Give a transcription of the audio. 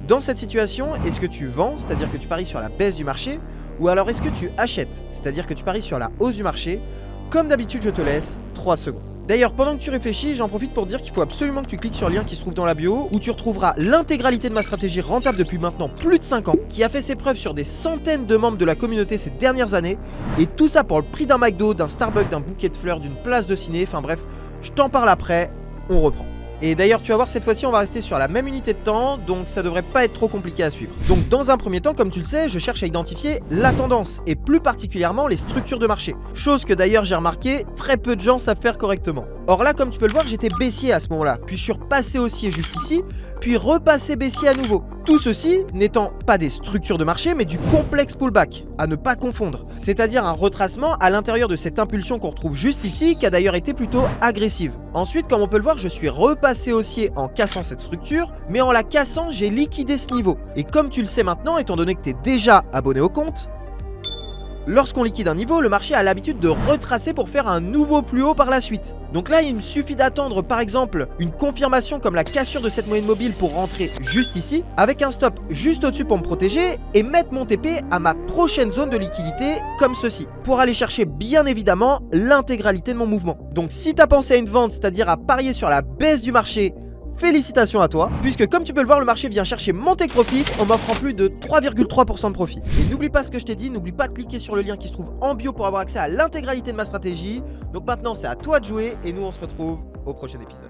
Dans cette situation, est-ce que tu vends, c'est-à-dire que tu paries sur la baisse du marché, ou alors est-ce que tu achètes, c'est-à-dire que tu paries sur la hausse du marché? Comme d'habitude, je te laisse 3 secondes. D'ailleurs, pendant que tu réfléchis, j'en profite pour dire qu'il faut absolument que tu cliques sur le lien qui se trouve dans la bio, où tu retrouveras l'intégralité de ma stratégie rentable depuis maintenant plus de 5 ans, qui a fait ses preuves sur des centaines de membres de la communauté ces dernières années, et tout ça pour le prix d'un McDo, d'un Starbucks, d'un bouquet de fleurs, d'une place de ciné, enfin bref, je t'en parle après, on reprend. Et d'ailleurs, tu vas voir, cette fois-ci, on va rester sur la même unité de temps, donc ça devrait pas être trop compliqué à suivre. Donc dans un premier temps, comme tu le sais, je cherche à identifier la tendance, et plus particulièrement les structures de marché. Chose que d'ailleurs j'ai remarqué, très peu de gens savent faire correctement. Or là, comme tu peux le voir, j'étais baissier à ce moment-là, puis je suis repassé haussier juste ici, puis repassé baissier à nouveau. Tout ceci n'étant pas des structures de marché, mais du complexe pullback, à ne pas confondre. C'est-à-dire un retracement à l'intérieur de cette impulsion qu'on retrouve juste ici, qui a d'ailleurs été plutôt agressive. Ensuite, comme on peut le voir, je suis repassé haussier en cassant cette structure, mais en la cassant, j'ai liquidé ce niveau. Et comme tu le sais maintenant, étant donné que tu es déjà abonné au compte, lorsqu'on liquide un niveau, le marché a l'habitude de retracer pour faire un nouveau plus haut par la suite. Donc là, il me suffit d'attendre par exemple une confirmation comme la cassure de cette moyenne mobile pour rentrer juste ici, avec un stop juste au-dessus pour me protéger et mettre mon TP à ma prochaine zone de liquidité comme ceci, pour aller chercher bien évidemment l'intégralité de mon mouvement. Donc si tu as pensé à une vente, c'est-à-dire à parier sur la baisse du marché, félicitations à toi, puisque comme tu peux le voir, le marché vient chercher mon take profit en m'offrant plus de 3,3% de profit. Et n'oublie pas ce que je t'ai dit, n'oublie pas de cliquer sur le lien qui se trouve en bio pour avoir accès à l'intégralité de ma stratégie. Donc maintenant, c'est à toi de jouer et nous, on se retrouve au prochain épisode.